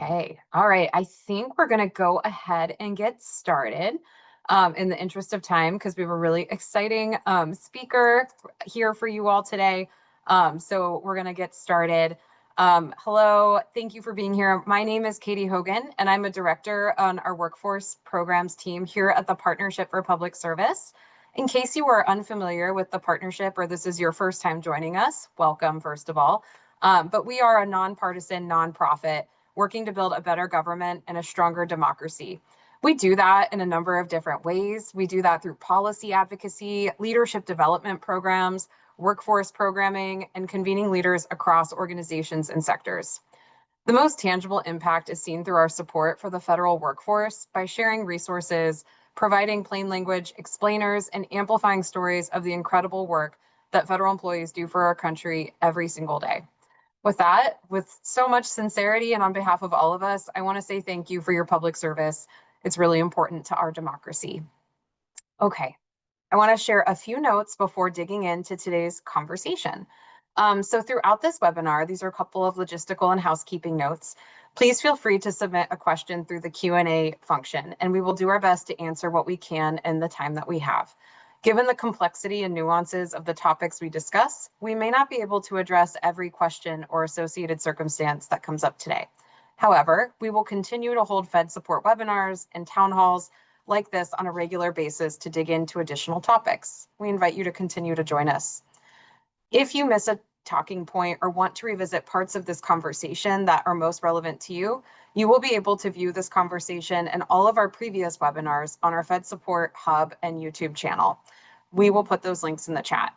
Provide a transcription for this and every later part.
Okay. All right. I think we're going to go ahead and get started in the interest of time because we have a really exciting speaker here for you all today. So we're going to get started. Hello. Thank you for being here. My name is Katie Hogan, and I'm a director on our workforce programs team here at the Partnership for Public Service. In case you are unfamiliar with the partnership or this is your first time joining us, welcome, first of all. But we are a nonpartisan nonprofit working to build a better government and a stronger democracy. We do that in a number of different ways. We do that through policy advocacy, leadership development programs, workforce programming, and convening leaders across organizations and sectors. The most tangible impact is seen through our support for the federal workforce by sharing resources, providing plain language explainers, and amplifying stories of the incredible work that federal employees do for our country every single day. With that, with so much sincerity and on behalf of all of us, I want to say thank you for your public service. It's really important to our democracy. Okay, I want to share a few notes before digging into today's conversation. So throughout this webinar, these are a couple of logistical and housekeeping notes. Please feel free to submit a question through the Q&A function, and we will do our best to answer what we can in the time that we have. Given the complexity and nuances of the topics we discuss, we may not be able to address every question or associated circumstance that comes up today. However, we will continue to hold FedSupport webinars and town halls like this on a regular basis to dig into additional topics. We invite you to continue to join us. If you miss a talking point or want to revisit parts of this conversation that are most relevant to you, you will be able to view this conversation and all of our previous webinars on our FedSupport Hub and YouTube channel. We will put those links in the chat.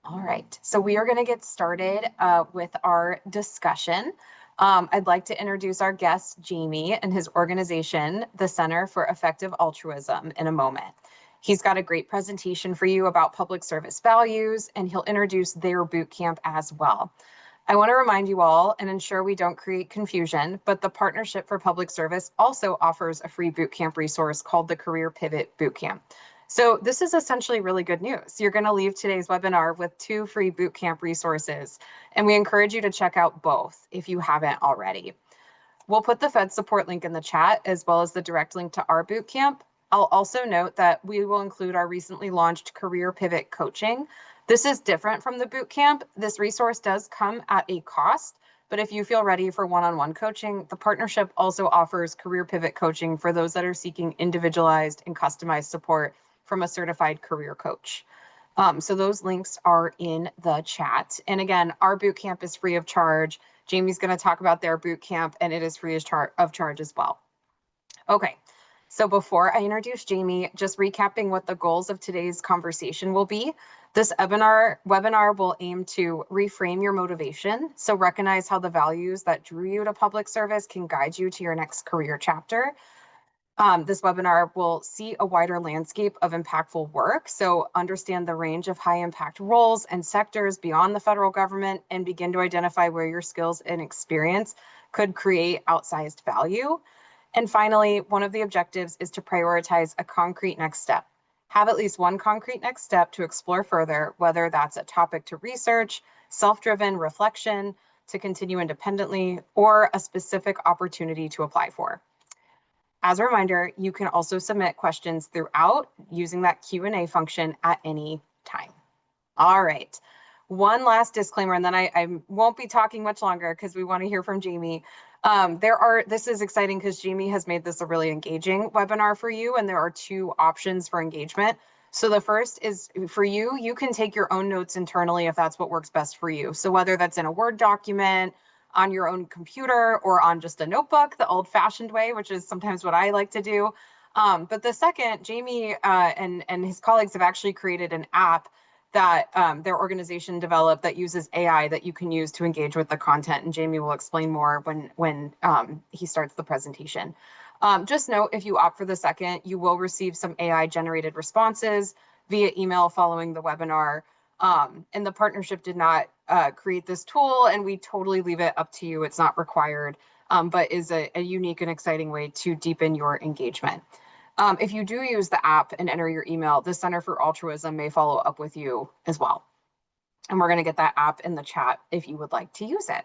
All right, so we are going to get started with our discussion. I'd like to introduce our guest, Jamie, and his organization, the Center for Effective Altruism, in a moment. He's got a great presentation for you about public service values, and he'll introduce their boot camp as well. I want to remind you all and ensure we don't create confusion, but the Partnership for Public Service also offers a free boot camp resource called the Career Pivot Bootcamp. So this is essentially really good news. You're going to leave today's webinar with 2 free boot camp resources, and we encourage you to check out both if you haven't already. We'll put the FedSupport link in the chat as well as the direct link to our boot camp. I'll also note that we will include our recently launched Career Pivot Coaching. This is different from the boot camp. This resource does come at a cost, but if you feel ready for one-on-one coaching, the partnership also offers Career Pivot Coaching for those that are seeking individualized and customized support from a certified career coach. So those links are in the chat. And again, our boot camp is free of charge. Jamie's going to talk about their boot camp, and it is free of charge as well. Okay. So before I introduce Jamie, just recapping what the goals of today's conversation will be. This webinar will aim to reframe your motivation. So recognize how the values that drew you to public service can guide you to your next career chapter. This webinar will see a wider landscape of impactful work. So understand the range of high impact roles and sectors beyond the federal government and begin to identify where your skills and experience could create outsized value. And finally, one of the objectives is to prioritize a concrete next step. Have at least one concrete next step to explore further, whether that's a topic to research, self-driven reflection to continue independently, or a specific opportunity to apply for. As a reminder, you can also submit questions throughout using that Q&A function at any time. All right. One last disclaimer, and then I won't be talking much longer because we want to hear from Jamie. This is exciting because Jamie has made this a really engaging webinar for you, and there are 2 options for engagement. So the first is for you, you can take your own notes internally if that's what works best for you. So whether that's in a Word document, on your own computer, or on just a notebook, the old-fashioned way, which is sometimes what I like to do. But the second, Jamie and his colleagues have actually created an app that their organization developed that uses AI that you can use to engage with the content. And Jamie will explain more when he starts the presentation. Just note, if you opt for the second, you will receive some AI generated responses via email following the webinar. And the partnership did not create this tool, and we totally leave it up to you. It's not required, but is a unique and exciting way to deepen your engagement. If you do use the app and enter your email, the Center for Altruism may follow up with you as well. And we're going to get that app in the chat if you would like to use it.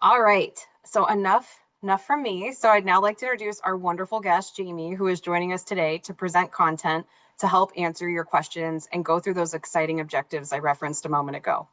All right, so enough enough from me. So I'd now like to introduce our wonderful guest, Jamie, who is joining us today to present content to help answer your questions and go through those exciting objectives I referenced a moment ago.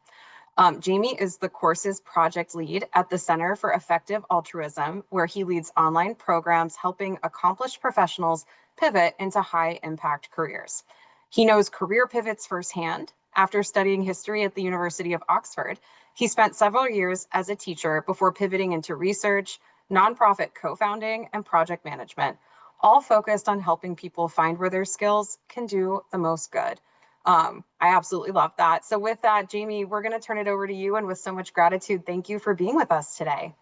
Jamie is the course's project lead at the Center for Effective Altruism, where he leads online programs helping accomplished professionals pivot into high impact careers. He knows career pivots firsthand. After studying history at the University of Oxford, he spent several years as a teacher before pivoting into research, nonprofit co-founding, and project management, all focused on helping people find where their skills can do the most good. I absolutely love that. So with that, Jamie, we're going to turn it over to you. And with so much gratitude, thank you for being with us today.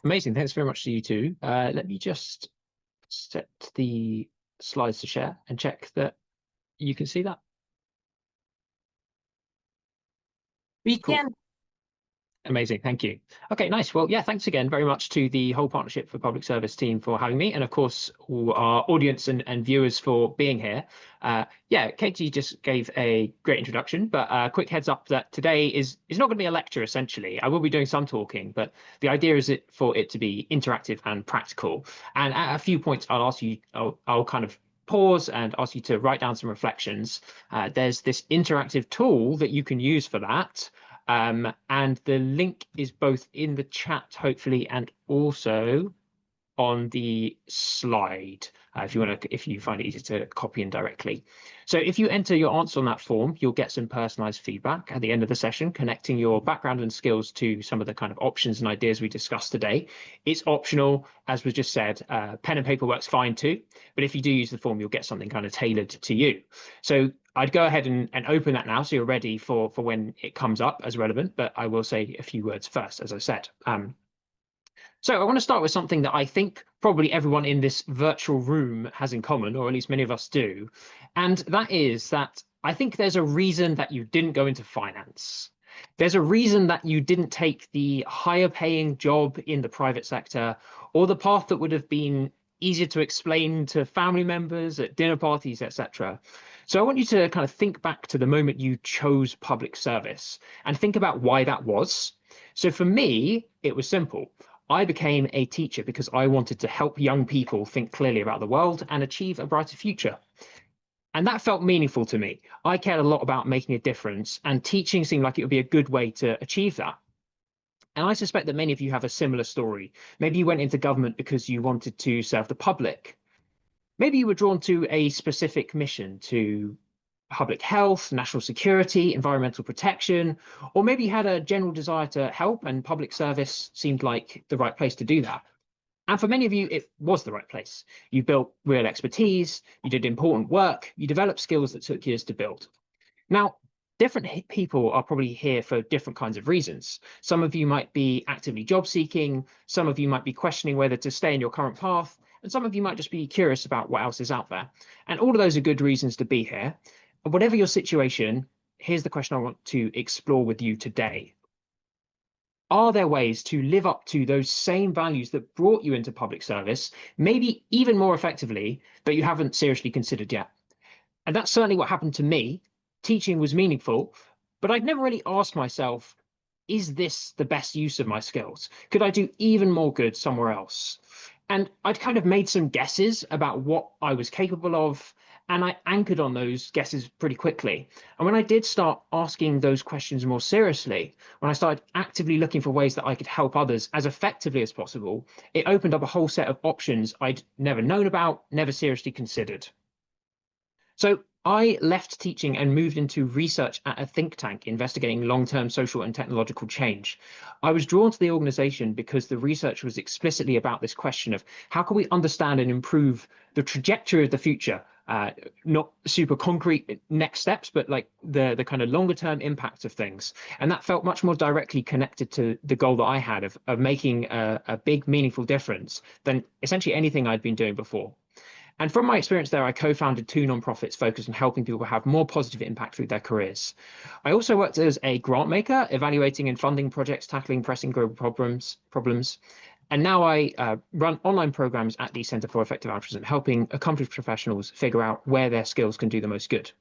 Amazing. Thanks very much to you too. Let me just set the slides to share and check that you can see that. We Cool. can. Amazing. Thank you. Okay, nice. Well, yeah, thanks again very much to the whole Partnership for Public Service team for having me. And of course, all our audience and viewers for being here. Yeah, Katie just gave a great introduction, but quick heads up that today is not going to be a lecture, essentially. I will be doing some talking, but the idea is for it to be interactive and practical. And at a few points, I'll ask you, I'll kind of pause and ask you to write down some reflections. There's this interactive tool that you can use for that. And the link is both in the chat, hopefully, and also on the slide, if you find it easy to copy in directly. So if you enter your answer on that form, you'll get some personalized feedback at the end of the session, connecting your background and skills to some of the kind of options and ideas we discussed today. It's optional, as was just said. Pen and paper works fine too, but if you do use the form, you'll get something kind of tailored to you. So I'd go ahead and open that now, so you're ready for when it comes up as relevant, but I will say a few words first, as I said. So I want to start with something that I think probably everyone in this virtual room has in common, or at least many of us do. And that is that I think there's a reason that you didn't go into finance. There's a reason that you didn't take the higher paying job in the private sector, or the path that would have been easier to explain to family members at dinner parties, etc. So I want you to kind of think back to the moment you chose public service and think about why that was. So for me, it was simple. I became a teacher because I wanted to help young people think clearly about the world and achieve a brighter future. And that felt meaningful to me. I cared a lot about making a difference, and teaching seemed like it would be a good way to achieve that. And I suspect that many of you have a similar story. Maybe you went into government because you wanted to serve the public. Maybe you were drawn to a specific mission, to public health, national security, environmental protection, or maybe you had a general desire to help and public service seemed like the right place to do that. And for many of you, it was the right place. You built real expertise, you did important work, you developed skills that took years to build. Now, different people are probably here for different kinds of reasons. Some of you might be actively job seeking, some of you might be questioning whether to stay in your current path, and some of you might just be curious about what else is out there. And all of those are good reasons to be here. Whatever your situation, here's the question I want to explore with you today. Are there ways to live up to those same values that brought you into public service, maybe even more effectively, that you haven't seriously considered yet? And that's certainly what happened to me. Teaching was meaningful, but I'd never really asked myself, is this the best use of my skills? Could I do even more good somewhere else? And I'd kind of made some guesses about what I was capable of, and I anchored on those guesses pretty quickly. And when I did start asking those questions more seriously, when I started actively looking for ways that I could help others as effectively as possible, it opened up a whole set of options I'd never known about, never seriously considered. So I left teaching and moved into research at a think tank investigating long-term social and technological change. I was drawn to the organization because the research was explicitly about this question of how can we understand and improve the trajectory of the future, not super concrete next steps, but like the kind of longer term impacts of things. And that felt much more directly connected to the goal that I had of making a big, meaningful difference than essentially anything I'd been doing before. And from my experience there, I co-founded two nonprofits focused on helping people have more positive impact through their careers. I also worked as a grant maker, evaluating and funding projects tackling pressing global problems. And now I run online programs at the Center for Effective Altruism, helping accomplished professionals figure out where their skills can do the most good.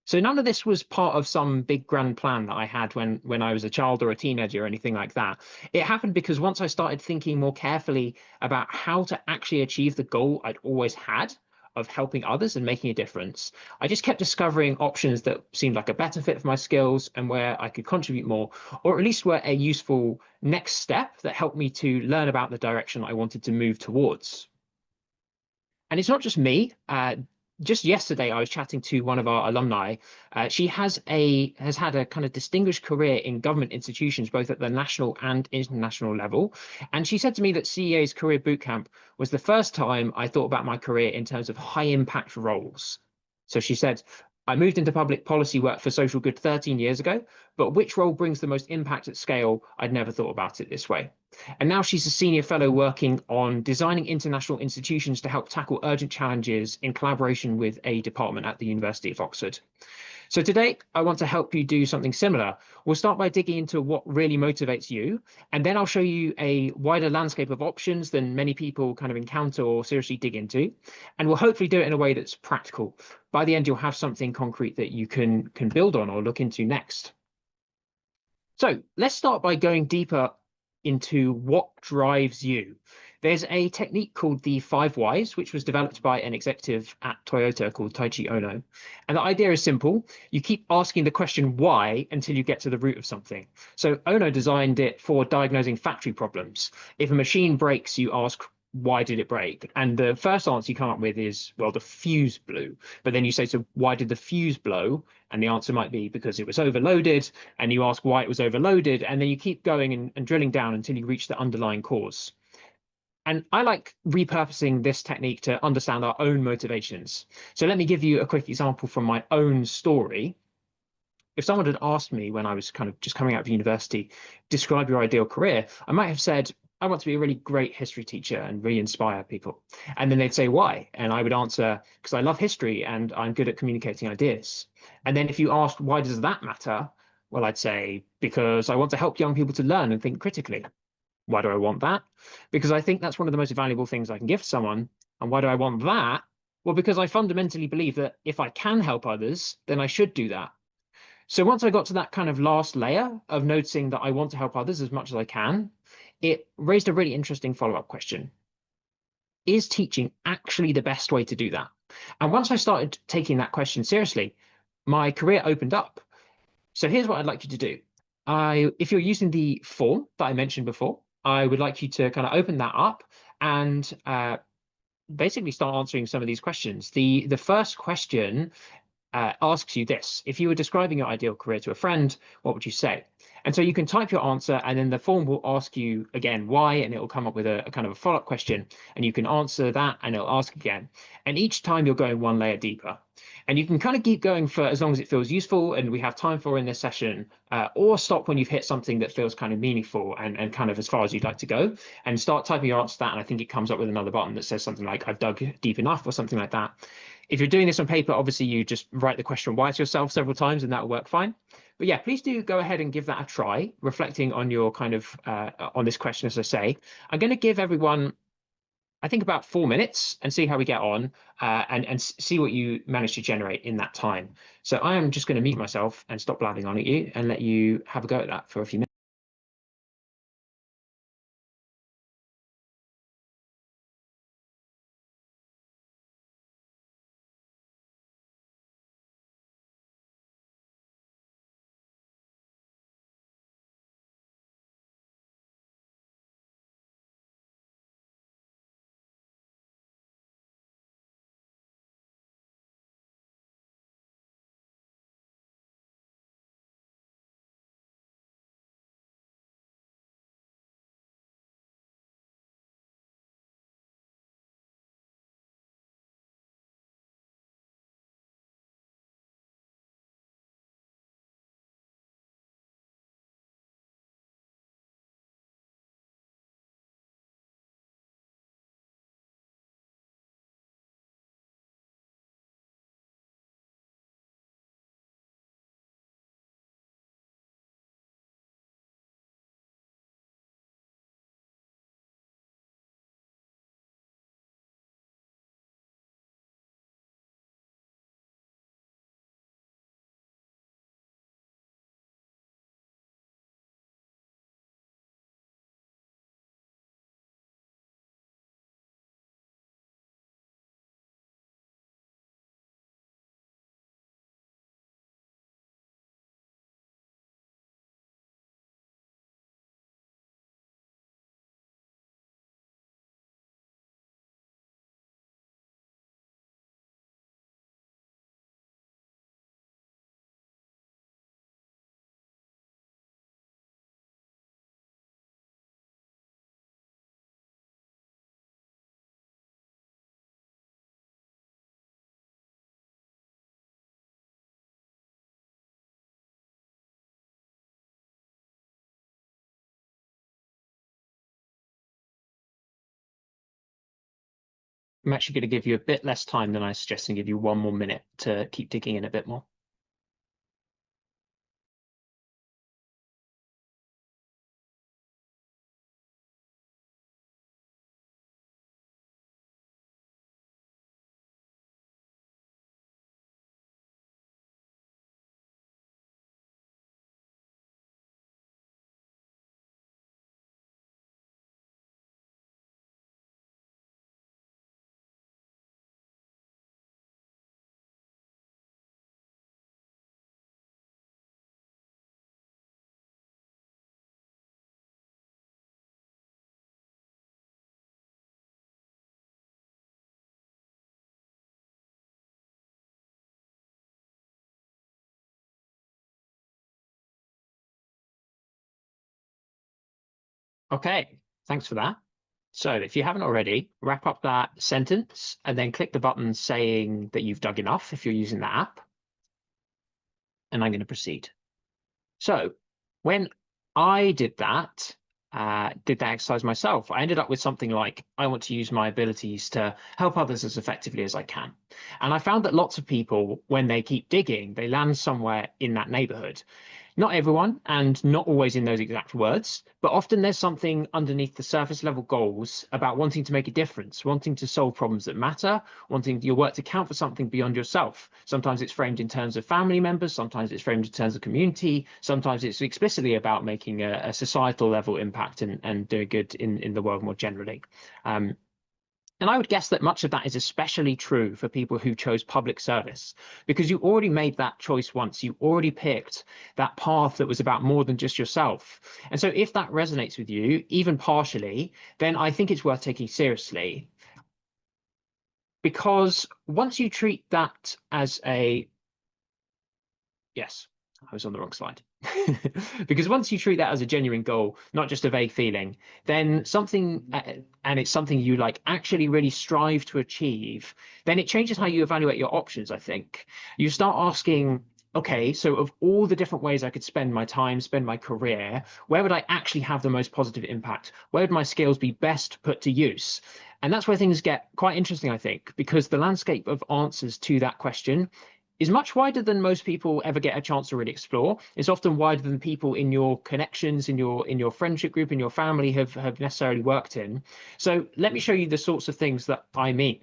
So none of this was part of some big grand plan that I had when I was a child or a teenager or anything like that. It happened because once I started thinking more carefully about how to actually achieve the goal I'd always had of helping others and making a difference, I just kept discovering options that seemed like a better fit for my skills and where I could contribute more, or at least were a useful next step that helped me to learn about the direction I wanted to move towards. And it's not just me. Just yesterday, I was chatting to one of our alumni. She has had a kind of distinguished career in government institutions, both at the national and international level. And she said to me that CEA's Career Bootcamp was the first time I thought about my career in terms of high impact roles. So she said, I moved into public policy work for social good 13 years ago, but which role brings the most impact at scale? I'd never thought about it this way. And now she's a senior fellow working on designing international institutions to help tackle urgent challenges in collaboration with a department at the University of Oxford. So today, I want to help you do something similar. We'll start by digging into what really motivates you, and then I'll show you a wider landscape of options than many people kind of encounter or seriously dig into. And we'll hopefully do it in a way that's practical. By the end, you'll have something concrete that you can build on or look into next. So let's start by going deeper into what drives you. There's a technique called the 5 whys, which was developed by an executive at Toyota called Taichi Ono. And the idea is simple. You keep asking the question why until you get to the root of something. So Ono designed it for diagnosing factory problems. If a machine breaks, you ask, why did it break? And the first answer you come up with is, well, the fuse blew. But then you say, so why did the fuse blow? And the answer might be because it was overloaded, and you ask why it was overloaded, and then you keep going and drilling down until you reach the underlying cause. And I like repurposing this technique to understand our own motivations. So let me give you a quick example from my own story. If someone had asked me when I was kind of just coming out of university, describe your ideal career, I might have said, I want to be a really great history teacher and really inspire people. And then they'd say, why? And I would answer, because I love history and I'm good at communicating ideas. And then if you asked, why does that matter? Well, I'd say, because I want to help young people to learn and think critically. Why do I want that? Because I think that's one of the most valuable things I can give someone. And why do I want that? Well, because I fundamentally believe that if I can help others, then I should do that. So once I got to that kind of last layer of noticing that I want to help others as much as I can, it raised a really interesting follow-up question. Is teaching actually the best way to do that? And once I started taking that question seriously, my career opened up. So here's what I'd like you to do. If you're using the form that I mentioned before, I would like you to kind of open that up and basically start answering some of these questions. The first question asks you this: if you were describing your ideal career to a friend, what would you say? And so you can type your answer, and then the form will ask you again why, and it will come up with a kind of a follow-up question, and you can answer that, and it'll ask again. And each time you're going one layer deeper. And you can kind of keep going for as long as it feels useful, and we have time for in this session, or stop when you've hit something that feels kind of meaningful and kind of as far as you'd like to go, and start typing your answer to that. And I think it comes up with another button that says something like, I've dug deep enough, or something like that. If you're doing this on paper, obviously you just write the question why to yourself several times and that will work fine. But yeah, please do go ahead and give that a try, reflecting on your kind of on this question, as I say. I'm going to give everyone, I think, about 4 minutes and see how we get on and see what you manage to generate in that time. So I am just going to mute myself and stop blabbing on at you and let you have a go at that for a few minutes. I'm actually going to give you a bit less time than I suggested and give you 1 more minute to keep digging in a bit more. Okay, thanks for that. So if you haven't already, wrap up that sentence and then click the button saying that you've dug enough if you're using the app. And I'm going to proceed. So when I did that exercise myself, I ended up with something like, I want to use my abilities to help others as effectively as I can. And I found that lots of people, when they keep digging, they land somewhere in that neighborhood. Not everyone, and not always in those exact words, but often there's something underneath the surface level goals about wanting to make a difference, wanting to solve problems that matter, wanting your work to count for something beyond yourself. Sometimes it's framed in terms of family members, sometimes it's framed in terms of community, sometimes it's explicitly about making a societal level impact and doing good in the world more generally. And I would guess that much of that is especially true for people who chose public service, because you already made that choice once. You already picked that path that was about more than just yourself. And so if that resonates with you, even partially, then I think it's worth taking seriously. Because once you treat that as a, yes, I was on the wrong slide. Because once you treat that as a genuine goal, not just a vague feeling, then something, and it's something you like actually really strive to achieve, then it changes how you evaluate your options, I think. You start asking, okay, so of all the different ways I could spend my time, spend my career, where would I actually have the most positive impact? Where would my skills be best put to use? And that's where things get quite interesting, I think, because the landscape of answers to that question is much wider than most people ever get a chance to really explore. It's often wider than people in your connections, in your friendship group, in your family have necessarily worked in. So let me show you the sorts of things that I mean.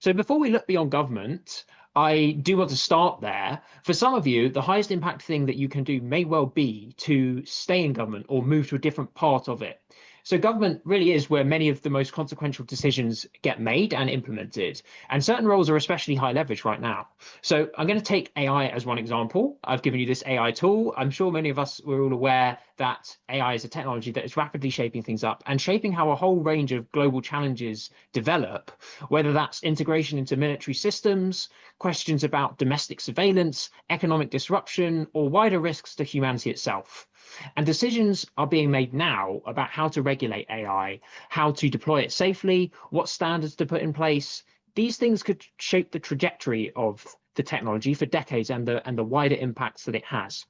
So before we look beyond government, I do want to start there. For some of you, the highest impact thing that you can do may well be to stay in government or move to a different part of it. So government really is where many of the most consequential decisions get made and implemented. And certain roles are especially high leverage right now. So I'm going to take AI as one example. I've given you this AI tool. I'm sure many of us were all aware that AI is a technology that is rapidly shaping things up and shaping how a whole range of global challenges develop, whether that's integration into military systems, questions about domestic surveillance, economic disruption, or wider risks to humanity itself. And decisions are being made now about how to regulate AI, how to deploy it safely, what standards to put in place. These things could shape the trajectory of the technology for decades and the wider impacts that it has.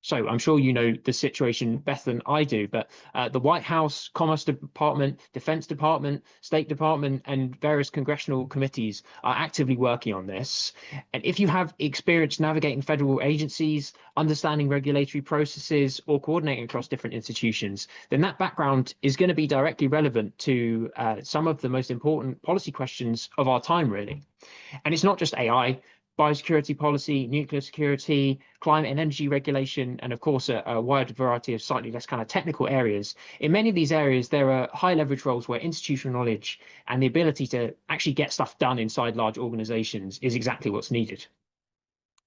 So I'm sure you know the situation better than I do, but the White House, Commerce Department, Defense Department, State Department, and various congressional committees are actively working on this. And if you have experience navigating federal agencies, understanding regulatory processes, or coordinating across different institutions, then that background is going to be directly relevant to some of the most important policy questions of our time, really. And it's not just AI. Biosecurity policy, nuclear security, climate and energy regulation, and of course, a wide variety of slightly less kind of technical areas. In many of these areas, there are high leverage roles where institutional knowledge and the ability to actually get stuff done inside large organizations is exactly what's needed.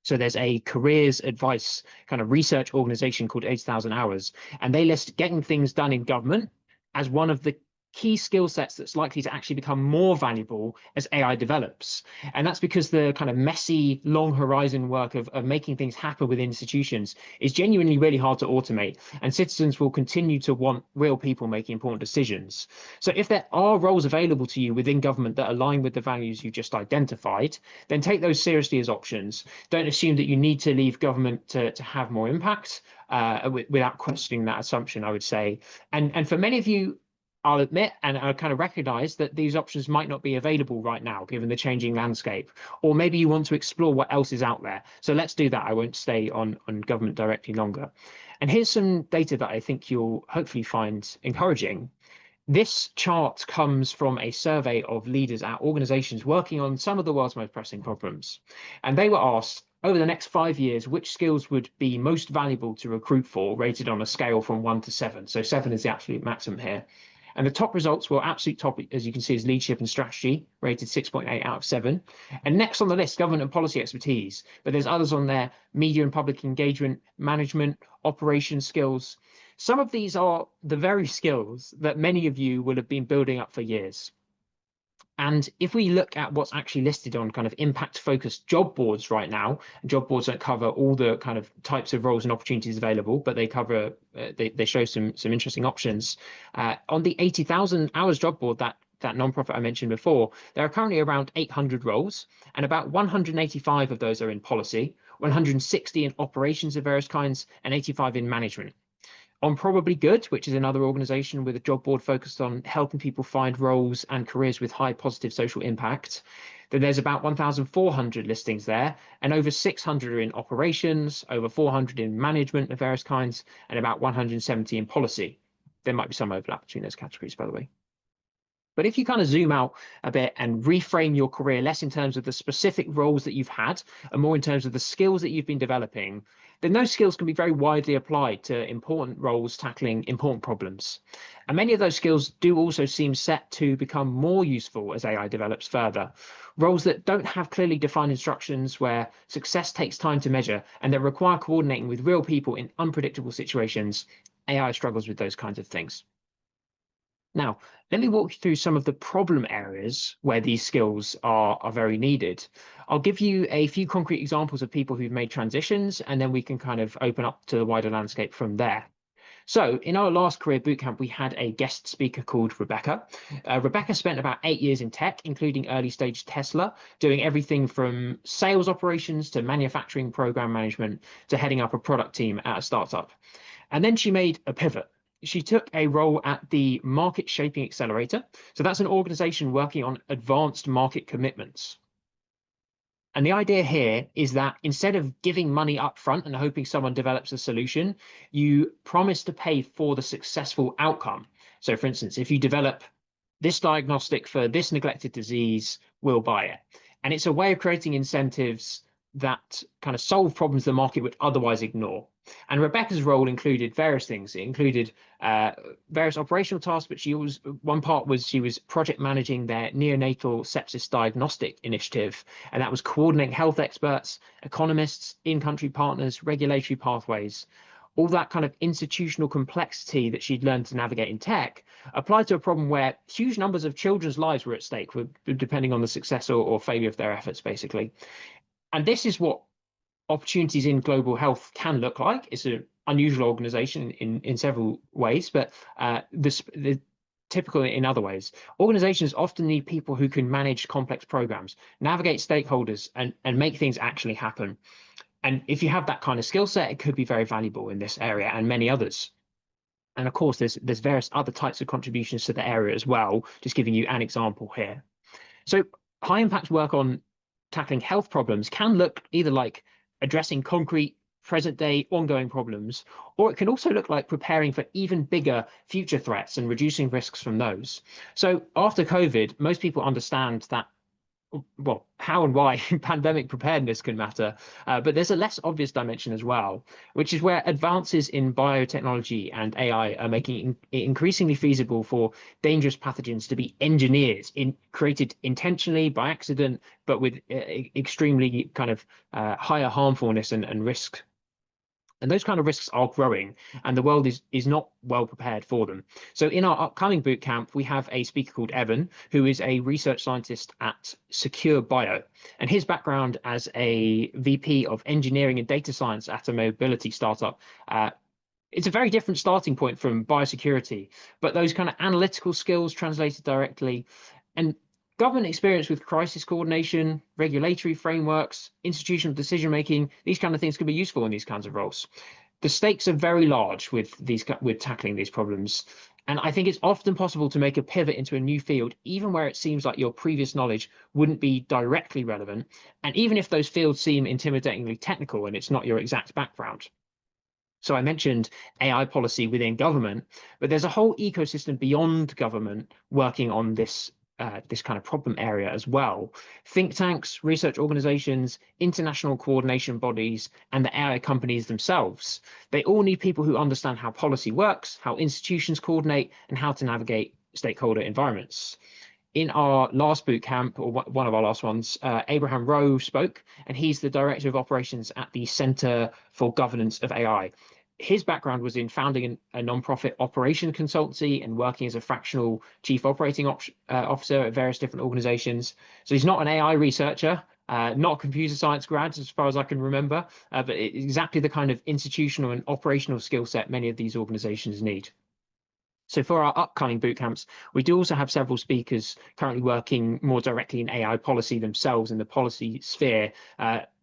So there's a careers advice kind of research organization called 80,000 Hours, and they list getting things done in government as one of the key skill sets that's likely to actually become more valuable as AI develops. And that's because the kind of messy, long horizon work of making things happen within institutions is genuinely really hard to automate. And citizens will continue to want real people making important decisions. So if there are roles available to you within government that align with the values you just identified, then take those seriously as options. Don't assume that you need to leave government to have more impact without questioning that assumption, I would say. And for many of you, I'll admit and I kind of recognize that these options might not be available right now, given the changing landscape. Or maybe you want to explore what else is out there. So let's do that. I won't stay on government directly longer. And here's some data that I think you'll hopefully find encouraging. This chart comes from a survey of leaders at organizations working on some of the world's most pressing problems. And they were asked, over the next 5 years, which skills would be most valuable to recruit for, rated on a scale from 1 to 7. So 7 is the absolute maximum here. And the top results were absolute top, as you can see, is leadership and strategy, rated 6.8 out of 7. And next on the list, government and policy expertise. But there's others on there, media and public engagement, management, operation skills. Some of these are the very skills that many of you will have been building up for years. And if we look at what's actually listed on kind of impact focused job boards right now, job boards don't cover all the kind of types of roles and opportunities available, but they cover, they show some interesting options. On the 80,000 hours job board, that nonprofit I mentioned before, there are currently around 800 roles, and about 185 of those are in policy, 160 in operations of various kinds, and 85 in management. On Probably Good, which is another organization with a job board focused on helping people find roles and careers with high positive social impact, then there's about 1,400 listings there, and over 600 are in operations, over 400 in management of various kinds, and about 170 in policy. There might be some overlap between those categories, by the way. But if you kind of zoom out a bit and reframe your career less in terms of the specific roles that you've had and more in terms of the skills that you've been developing, then those skills can be very widely applied to important roles tackling important problems. And many of those skills do also seem set to become more useful as AI develops further. Roles that don't have clearly defined instructions, where success takes time to measure and that require coordinating with real people in unpredictable situations, AI struggles with those kinds of things. Now, let me walk you through some of the problem areas where these skills are very needed. I'll give you a few concrete examples of people who've made transitions, and then we can kind of open up to the wider landscape from there. So in our last career bootcamp, we had a guest speaker called Rebecca. Rebecca spent about 8 years in tech, including early stage Tesla, doing everything from sales operations to manufacturing program management to heading up a product team at a startup. And then she made a pivot. She took a role at the Market Shaping Accelerator. So that's an organization working on advanced market commitments. And the idea here is that instead of giving money up front and hoping someone develops a solution, you promise to pay for the successful outcome. So for instance, if you develop this diagnostic for this neglected disease, we'll buy it. And it's a way of creating incentives that kind of solve problems the market would otherwise ignore. And Rebecca's role included various things. It included various operational tasks, but one part was she was project managing their neonatal sepsis diagnostic initiative, and that was coordinating health experts, economists, in-country partners, regulatory pathways. All that kind of institutional complexity that she'd learned to navigate in tech applied to a problem where huge numbers of children's lives were at stake, depending on the success or failure of their efforts, basically. And this is what opportunities in global health can look like. It's an unusual organization in several ways, but the typical in other ways. Organizations often need people who can manage complex programs, navigate stakeholders, and make things actually happen. And if you have that kind of skill set, it could be very valuable in this area and many others. And of course, there's various other types of contributions to the area as well, just giving you an example here. So high impact work on tackling health problems can look either like addressing concrete, present-day, ongoing problems, or it can also look like preparing for even bigger future threats and reducing risks from those. So after COVID, most people understand that, well, how and why pandemic preparedness can matter, but there's a less obvious dimension as well, which is where advances in biotechnology and AI are making it increasingly feasible for dangerous pathogens to be engineered, created intentionally by accident, but with extremely kind of higher harmfulness and risk. And those kind of risks are growing, and the world is not well prepared for them. So in our upcoming bootcamp, we have a speaker called Evan, who is a research scientist at Secure Bio. And his background as a VP of engineering and data science at a mobility startup, it's a very different starting point from biosecurity, but those kind of analytical skills translated directly, and government experience with crisis coordination, regulatory frameworks, institutional decision-making, these kind of things can be useful in these kinds of roles. The stakes are very large with tackling these problems. And I think it's often possible to make a pivot into a new field, even where it seems like your previous knowledge wouldn't be directly relevant, and even if those fields seem intimidatingly technical and it's not your exact background. So I mentioned AI policy within government, but there's a whole ecosystem beyond government working on this kind of problem area as well. Think tanks, research organizations, international coordination bodies, and the AI companies themselves. They all need people who understand how policy works, how institutions coordinate, and how to navigate stakeholder environments. In our last boot camp, or one of our last ones, Abraham Rowe spoke, and he's the director of operations at the Center for Governance of AI. His background was in founding a nonprofit operation consultancy and working as a fractional chief operating officer at various different organizations. So he's not an AI researcher, not a computer science grad, as far as I can remember, but exactly the kind of institutional and operational skill set many of these organizations need. So for our upcoming boot camps, we do also have several speakers currently working more directly in AI policy themselves in the policy sphere.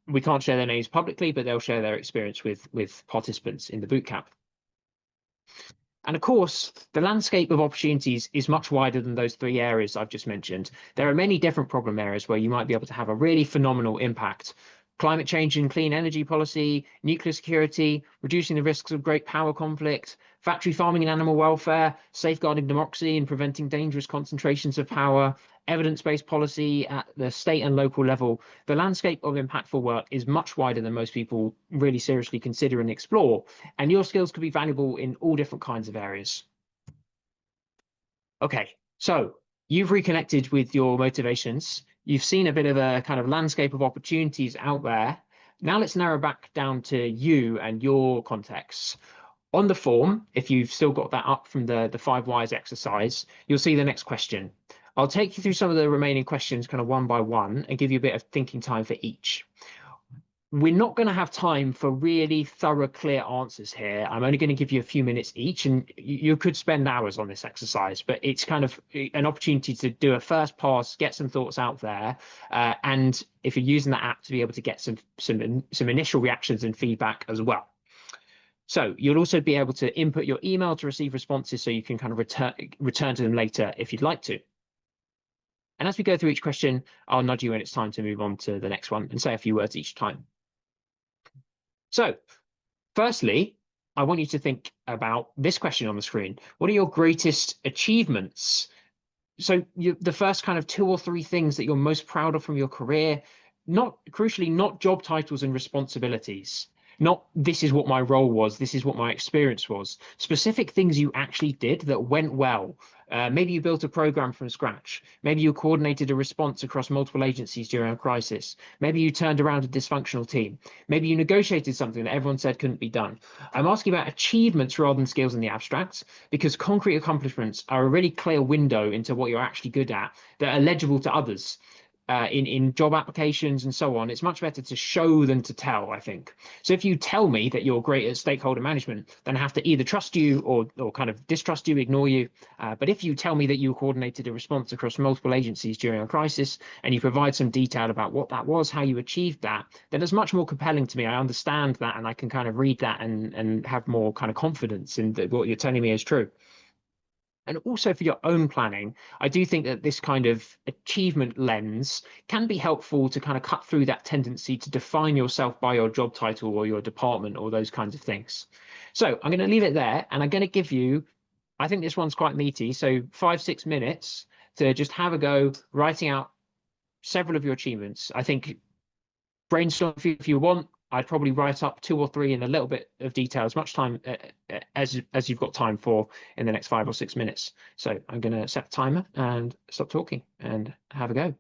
We can't share their names publicly, but they'll share their experience with participants in the boot camp. And of course, the landscape of opportunities is much wider than those three areas I've just mentioned. There are many different problem areas where you might be able to have a really phenomenal impact. Climate change and clean energy policy, nuclear security, reducing the risks of great power conflict, factory farming and animal welfare, safeguarding democracy and preventing dangerous concentrations of power, evidence-based policy at the state and local level. The landscape of impactful work is much wider than most people really seriously consider and explore, and your skills could be valuable in all different kinds of areas. Okay, so you've reconnected with your motivations. You've seen a bit of a kind of landscape of opportunities out there. Now let's narrow back down to you and your contexts. On the form, if you've still got that up from the 5 whys exercise, you'll see the next question. I'll take you through some of the remaining questions kind of one by one and give you a bit of thinking time for each. We're not going to have time for really thorough, clear answers here. I'm only going to give you a few minutes each, and you could spend hours on this exercise, but it's kind of an opportunity to do a first pass, get some thoughts out there, and if you're using that app, to be able to get some initial reactions and feedback as well. So you'll also be able to input your email to receive responses, so you can kind of return to them later if you'd like to. And as we go through each question, I'll nudge you when it's time to move on to the next one and say a few words each time. So firstly, I want you to think about this question on the screen. What are your greatest achievements? So the first kind of 2 or 3 things that you're most proud of from your career, not crucially, not job titles and responsibilities, not this is what my role was, this is what my experience was, specific things you actually did that went well. Maybe you built a program from scratch. Maybe you coordinated a response across multiple agencies during a crisis. Maybe you turned around a dysfunctional team. Maybe you negotiated something that everyone said couldn't be done. I'm asking about achievements rather than skills in the abstract, because concrete accomplishments are a really clear window into what you're actually good at that are legible to others. In job applications and so on, it's much better to show than to tell, I think. So if you tell me that you're great at stakeholder management, then I have to either trust you or kind of distrust you, ignore you. But if you tell me that you coordinated a response across multiple agencies during a crisis and you provide some detail about what that was, how you achieved that, then it's much more compelling to me. I understand that, and I can kind of read that and have more kind of confidence in that what you're telling me is true. And also for your own planning, I do think that this kind of achievement lens can be helpful to kind of cut through that tendency to define yourself by your job title or your department or those kinds of things. So I'm going to leave it there, and I'm going to give you, I think this one's quite meaty, so 5-6 minutes to just have a go writing out several of your achievements. I think brainstorm if you want. I'd probably write up 2 or 3 in a little bit of detail, as much time as you've got time for in the next 5 or 6 minutes. So I'm going to set the timer and stop talking and have a go.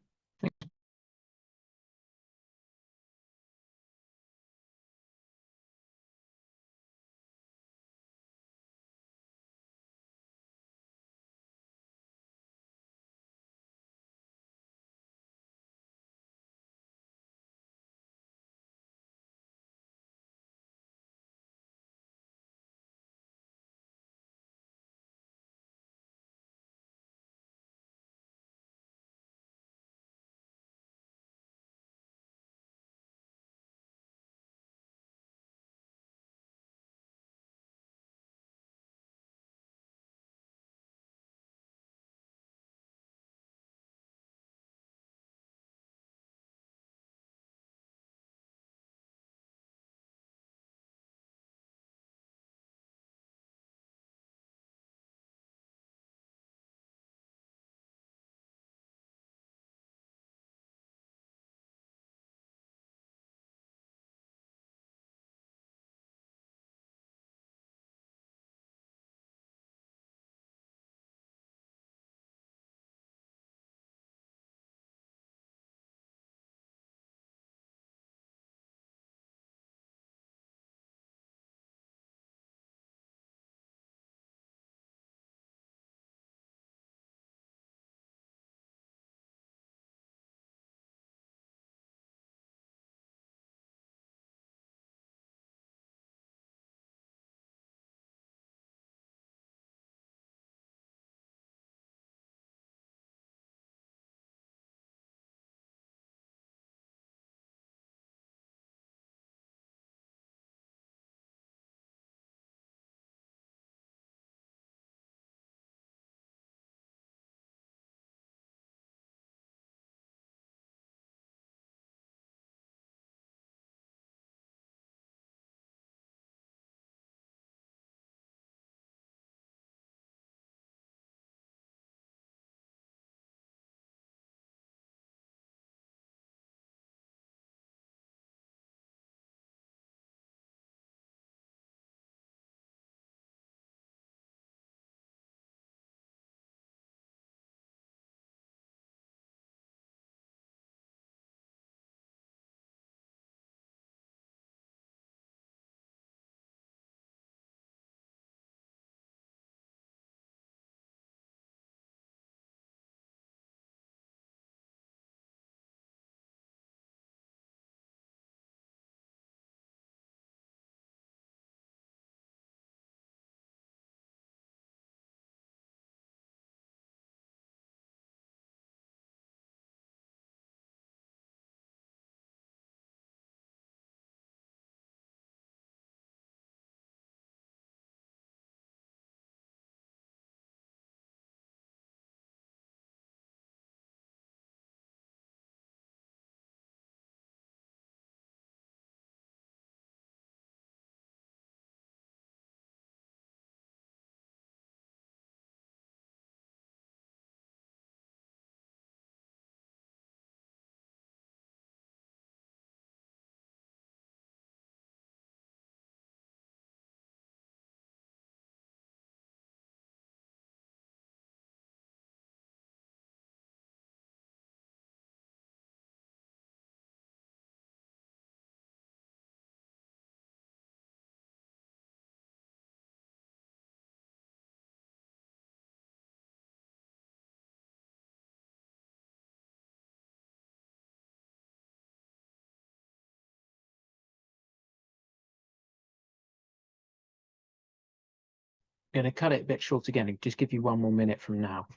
going to cut it a bit short again and just give you one more minute from now.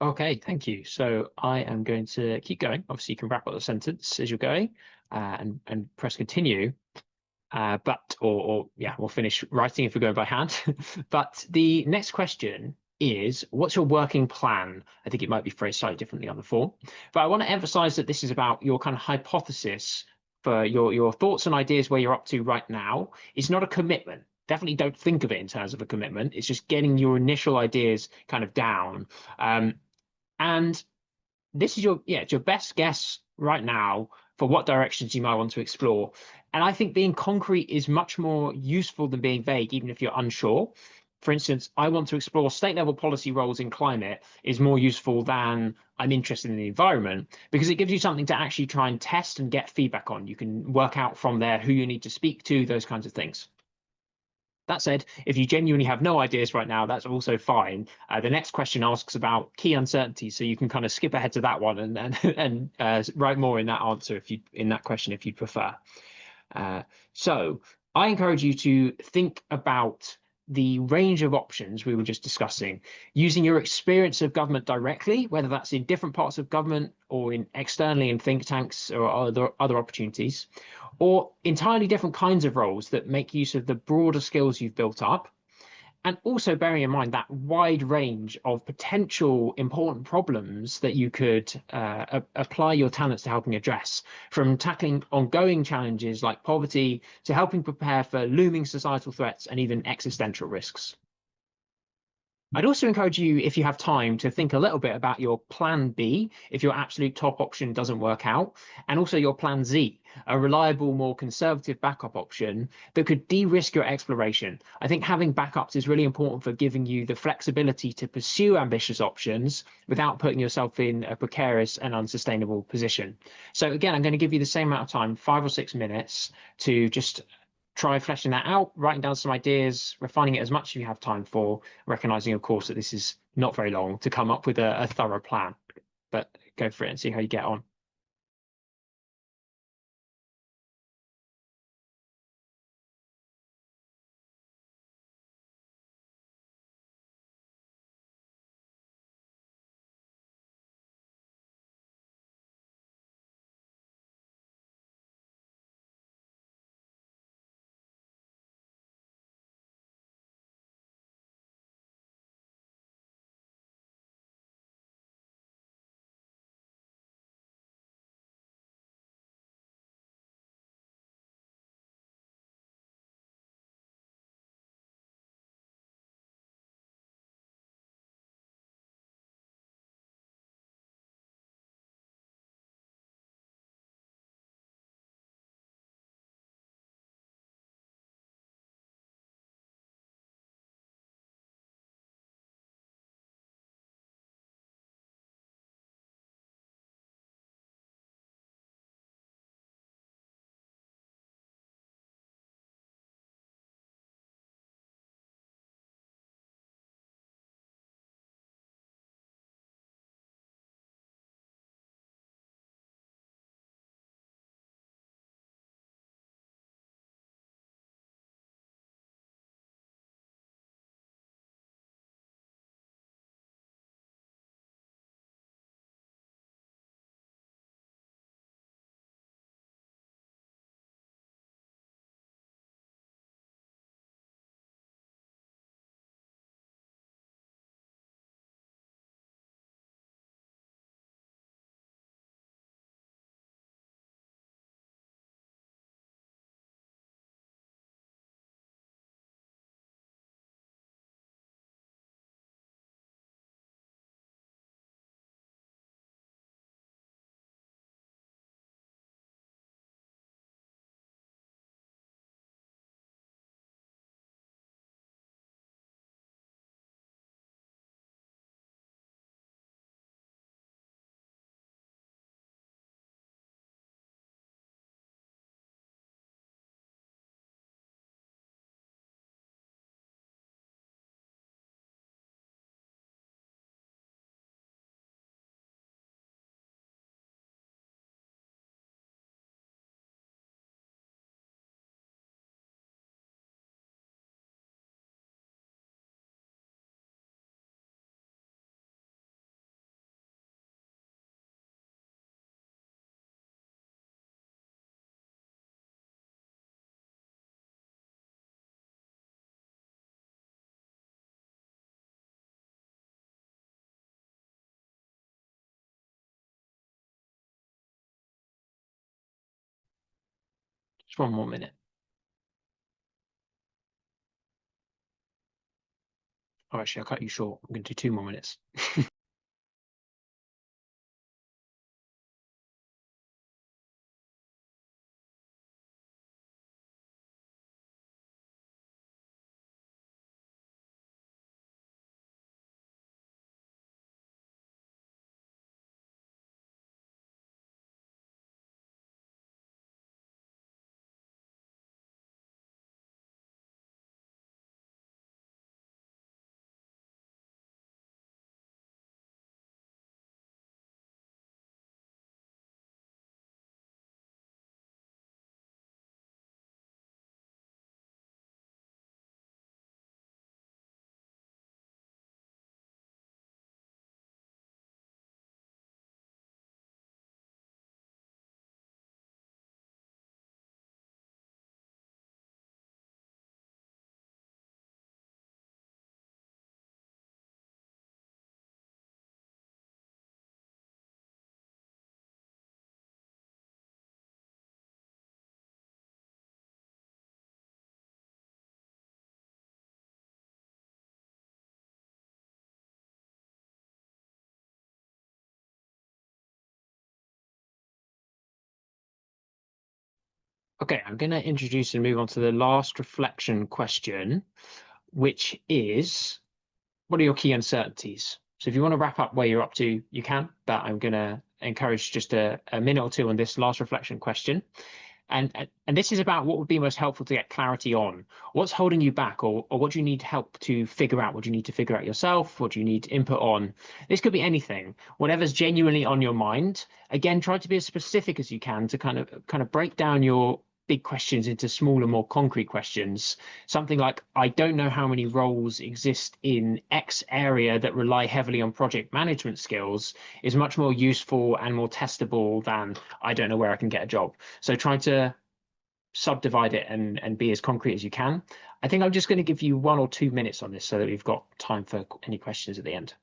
Okay, thank you. So I am going to keep going. Obviously, you can wrap up the sentence as you're going, and press continue. Or yeah, we'll finish writing if we're going by hand. But the next question is, what's your working plan? I think it might be phrased slightly differently on the form, but I want to emphasize that this is about your kind of hypothesis for your thoughts and ideas where you're up to right now. It's not a commitment. Definitely don't think of it in terms of a commitment. It's just getting your initial ideas kind of down. And this is it's your best guess right now for what directions you might want to explore. And I think being concrete is much more useful than being vague, even if you're unsure. For instance, I want to explore state level policy roles in climate is more useful than I'm interested in the environment, because it gives you something to actually try and test and get feedback on. You can work out from there who you need to speak to, those kinds of things. That said, if you genuinely have no ideas right now, that's also fine. The next question asks about key uncertainties, so you can kind of skip ahead to that one and write more in that answer in that question if you prefer. So I encourage you to think about the range of options we were just discussing, using your experience of government directly, whether that's in different parts of government or externally in think tanks or other opportunities, or entirely different kinds of roles that make use of the broader skills you've built up. And also bearing in mind that wide range of potential important problems that you could apply your talents to helping address, from tackling ongoing challenges like poverty to helping prepare for looming societal threats and even existential risks. I'd also encourage you, if you have time, to think a little bit about your plan B if your absolute top option doesn't work out, and also your plan Z, a reliable, more conservative backup option that could de-risk your exploration. I think having backups is really important for giving you the flexibility to pursue ambitious options without putting yourself in a precarious and unsustainable position. So again, I'm going to give you the same amount of time, 5 or 6 minutes, to just try fleshing that out, writing down some ideas, refining it as much as you have time for, recognizing, of course, that this is not very long to come up with a thorough plan. But go for it and see how you get on. Just one more minute. Oh, actually, I'll cut you short. I'm going to do 2 more minutes. Okay, I'm going to introduce and move on to the last reflection question, which is, what are your key uncertainties? So if you want to wrap up where you're up to, you can, but I'm going to encourage just a minute or two on this last reflection question. And this is about what would be most helpful to get clarity on. What's holding you back, or what do you need help to figure out? What do you need to figure out yourself? What do you need input on? This could be anything, whatever's genuinely on your mind. Again, try to be as specific as you can to kind of break down your big questions into smaller, more concrete questions. Something like, I don't know how many roles exist in X area that rely heavily on project management skills is much more useful and more testable than I don't know where I can get a job. So try to subdivide it and be as concrete as you can. I think I'm just going to give you 1 or 2 minutes on this so that we've got time for any questions at the end.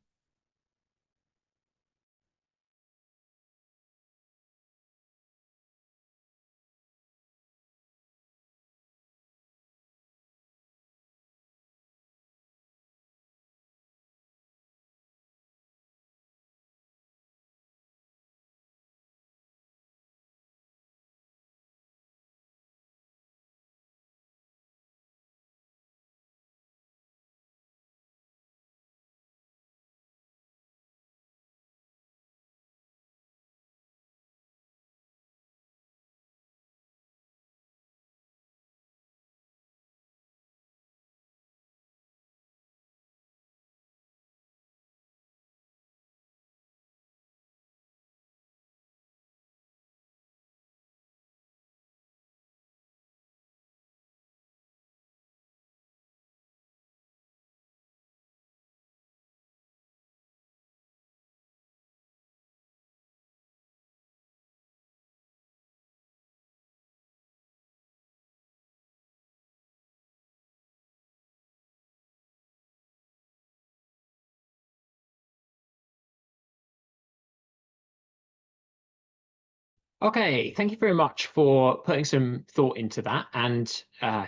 Okay, thank you very much for putting some thought into that and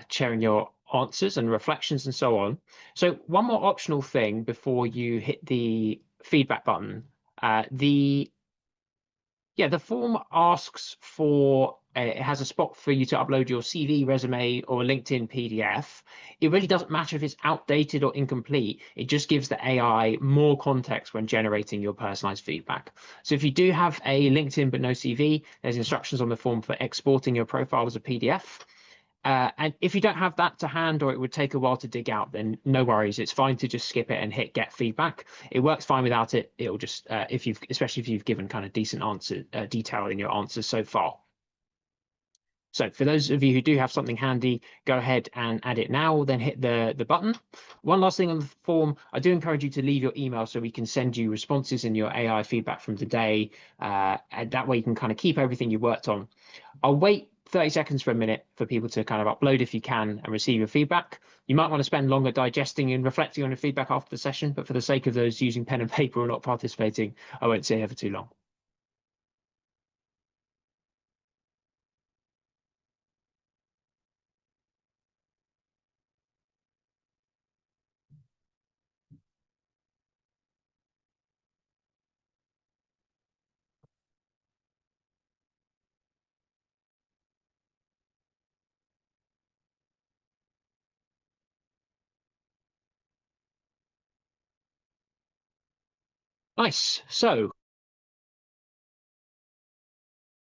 sharing your answers and reflections and so on. So one more optional thing before you hit the feedback button. The the form asks for it has a spot for you to upload your CV, resume, or LinkedIn PDF. It really doesn't matter if it's outdated or incomplete. It just gives the AI more context when generating your personalized feedback. So if you do have a LinkedIn but no CV, there's instructions on the form for exporting your profile as a PDF. And if you don't have that to hand, or it would take a while to dig out, then no worries. It's fine to just skip it and hit get feedback. It works fine without it. It'll just especially if you've given kind of decent answer detail in your answers so far. So for those of you who do have something handy, go ahead and add it now, then hit the button. One last thing on the form, I do encourage you to leave your email so we can send you responses in your AI feedback from today. And that way you can kind of keep everything you worked on. I'll wait 30 seconds for a minute for people to kind of upload if you can and receive your feedback. You might want to spend longer digesting and reflecting on your feedback after the session, but for the sake of those using pen and paper or not participating, I won't stay here for too long. Nice. So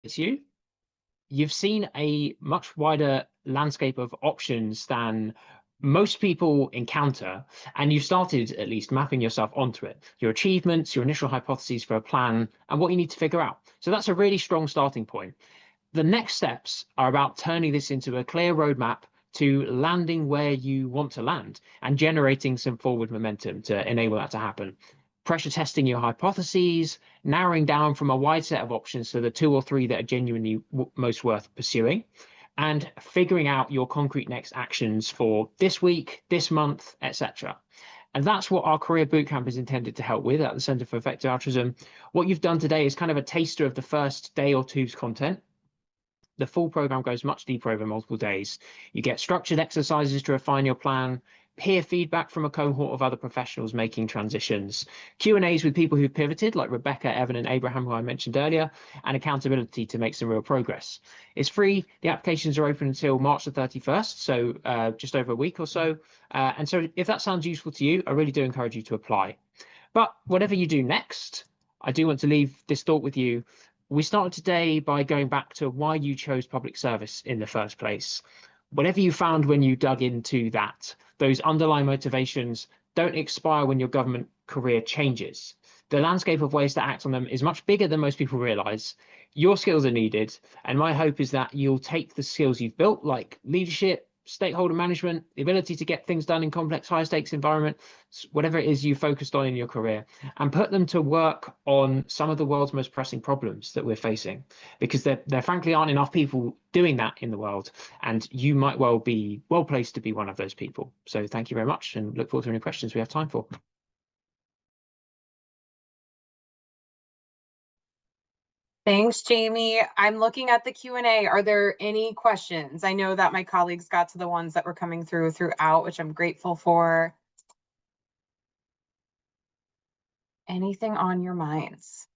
it's you've seen a much wider landscape of options than most people encounter, and you've started at least mapping yourself onto it, your achievements, your initial hypotheses for a plan, and what you need to figure out. So that's a really strong starting point. The next steps are about turning this into a clear roadmap to landing where you want to land and generating some forward momentum to enable that to happen. Pressure testing your hypotheses, narrowing down from a wide set of options to the 2 or 3 that are genuinely most worth pursuing, and figuring out your concrete next actions for this week, this month, etc. And that's what our career bootcamp is intended to help with at the Centre for Effective Altruism. What you've done today is kind of a taster of the first day or two's content. The full program goes much deeper over multiple days. You get structured exercises to refine your plan, peer feedback from a cohort of other professionals making transitions, Q&As with people who've pivoted, like Rebecca, Evan, and Abraham, who I mentioned earlier, and accountability to make some real progress. It's free. The applications are open until March the 31st, so just over a week or so. And so if that sounds useful to you, I really do encourage you to apply. But whatever you do next, I do want to leave this thought with you. We started today by going back to why you chose public service in the first place. Whatever you found when you dug into that, those underlying motivations don't expire when your government career changes. The landscape of ways to act on them is much bigger than most people realize. Your skills are needed, and my hope is that you'll take the skills you've built, like leadership, stakeholder management, the ability to get things done in complex, high stakes environments, whatever it is you focused on in your career, and put them to work on some of the world's most pressing problems that we're facing, because there frankly aren't enough people doing that in the world, and you might well be well placed to be one of those people. So thank you very much, and look forward to any questions we have time for. Thanks, Jamie. I'm looking at the Q&A. Are there any questions? I know that my colleagues got to the ones that were coming throughout, which I'm grateful for. Anything on your minds?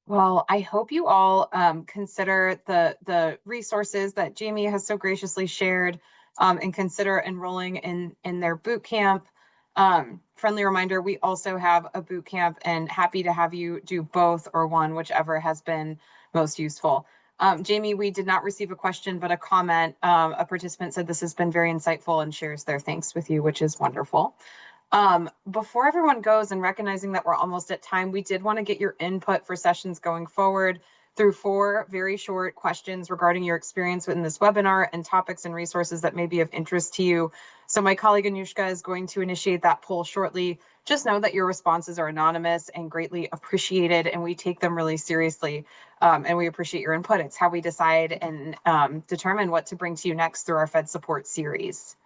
Well, I hope you all consider the resources that Jamie has so graciously shared, and consider enrolling in their boot camp. Friendly reminder, we also have a boot camp, and happy to have you do both or one, whichever has been most useful. Jamie, we did not receive a question, but a comment. A participant said this has been very insightful and shares their thanks with you, which is wonderful. Before everyone goes, and recognizing that we're almost at time, we did want to get your input for sessions going forward through 4 very short questions regarding your experience within this webinar and topics and resources that may be of interest to you. So my colleague Anushka is going to initiate that poll shortly. Just know that your responses are anonymous and greatly appreciated, and we take them really seriously. And we appreciate your input. It's how we decide and determine what to bring to you next through our FedSupport series.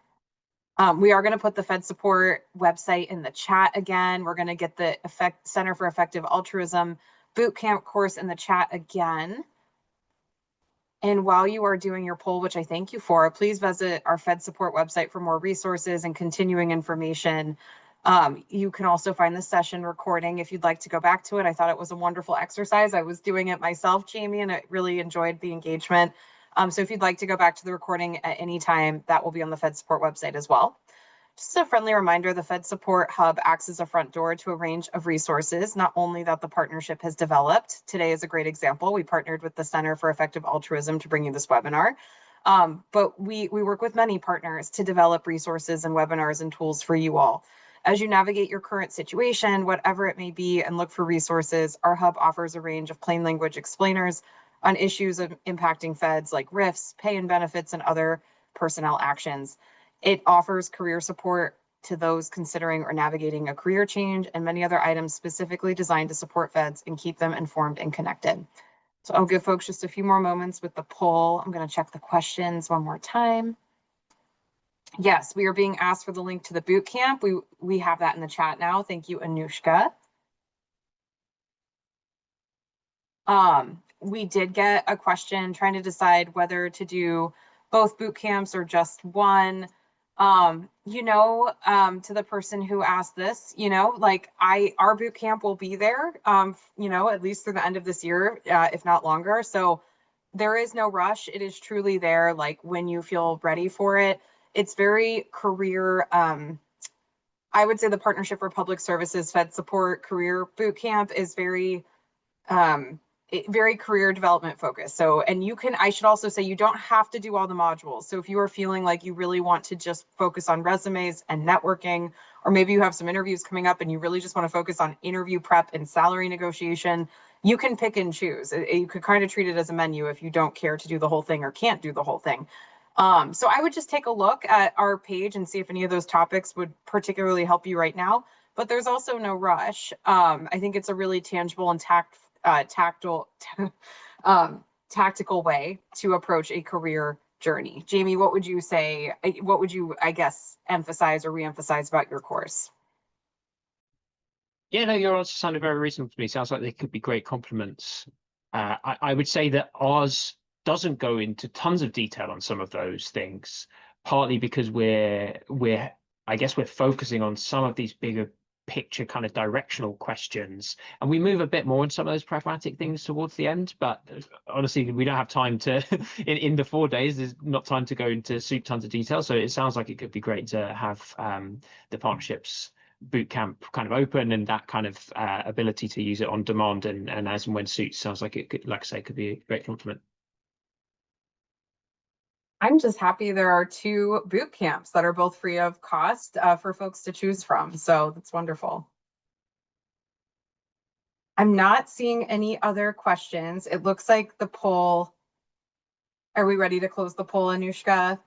We are going to put the FedSupport website in the chat again. We're going to get the Center for Effective Altruism bootcamp course in the chat again. And while you are doing your poll, which I thank you for, please visit our FedSupport website for more resources and continuing information. You can also find the session recording if you'd like to go back to it. I thought it was a wonderful exercise. I was doing it myself, Jamie, and I really enjoyed the engagement. So if you'd like to go back to the recording at any time, that will be on the FedSupport website as well. Just a friendly reminder, the FedSupport Hub acts as a front door to a range of resources, not only that the partnership has developed. Today is a great example. We partnered with the Center for Effective Altruism to bring you this webinar. But we work with many partners to develop resources and webinars and tools for you all. As you navigate your current situation, whatever it may be, and look for resources, our hub offers a range of plain language explainers on issues of impacting feds like RIFs, pay and benefits, and other personnel actions. It offers career support to those considering or navigating a career change, and many other items specifically designed to support feds and keep them informed and connected. So I'll give folks just a few more moments with the poll. I'm going to check the questions one more time. Yes, we are being asked for the link to the boot camp. We have that in the chat now. Thank you, Anushka. We did get a question trying to decide whether to do both boot camps or just one. To the person who asked this, our boot camp will be there, at least through the end of this year, if not longer. So there is no rush. It is truly there, like when you feel ready for it. It's very career. I would say the Partnership for Public Services FedSupport Career Bootcamp is um, very career development focused. So, and you can, I should also say, you don't have to do all the modules. So, if you are feeling like you really want to just focus on resumes and networking, or maybe you have some interviews coming up and you really just want to focus on interview prep and salary negotiation, you can pick and choose. You could kind of treat it as a menu if you don't care to do the whole thing or can't do the whole thing. So I would just take a look at our page and see if any of those topics would particularly help you right now. But there's also no rush. I think it's a really tangible and tactile, tactical way to approach a career journey. Jamie, what would you say? What would you, I guess, emphasize or reemphasize about your course? Yeah, no, your answer sounded very reasonable to me. Sounds like they could be great complements. I would say that ours doesn't go into tons of detail on some of those things, partly because we're I guess we're focusing on some of these bigger picture kind of directional questions, and we move a bit more in some of those pragmatic things towards the end. But honestly, we don't have time to in the 4 days. There's not time to go into tons of detail. So it sounds like it could be great to have the partnerships boot camp kind of open, and that kind of ability to use it on demand and as and when suits sounds like it could, like I say, could be a great compliment. I'm just happy there are two boot camps that are both free of cost for folks to choose from. So that's wonderful. I'm not seeing any other questions. It looks like the poll. Are we ready to close the poll, Anushka?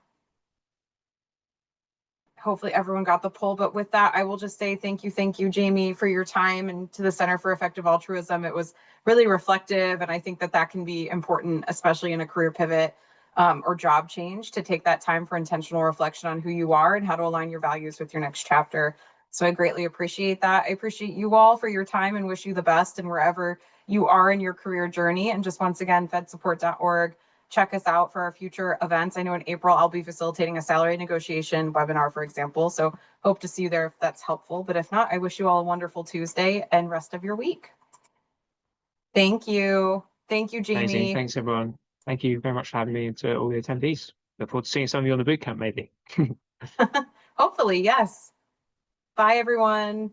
Hopefully everyone got the poll. But with that, I will just say thank you, Jamie, for your time, and to the Center for Effective Altruism. It was really reflective, and I think that that can be important, especially in a career pivot or job change, to take that time for intentional reflection on who you are and how to align your values with your next chapter. So I greatly appreciate that. I appreciate you all for your time and wish you the best and wherever you are in your career journey. And just once again, fedsupport.org. Check us out for our future events. I know in April, I'll be facilitating a salary negotiation webinar, for example. So hope to see you there if that's helpful. But if not, I wish you all a wonderful Tuesday and rest of your week. Thank you. Thank you, Amazing. Jamie. Thanks, everyone. Thank you very much for having me, and to all the attendees. Look forward to seeing some of you on the bootcamp, maybe. Hopefully, yes. Bye, everyone.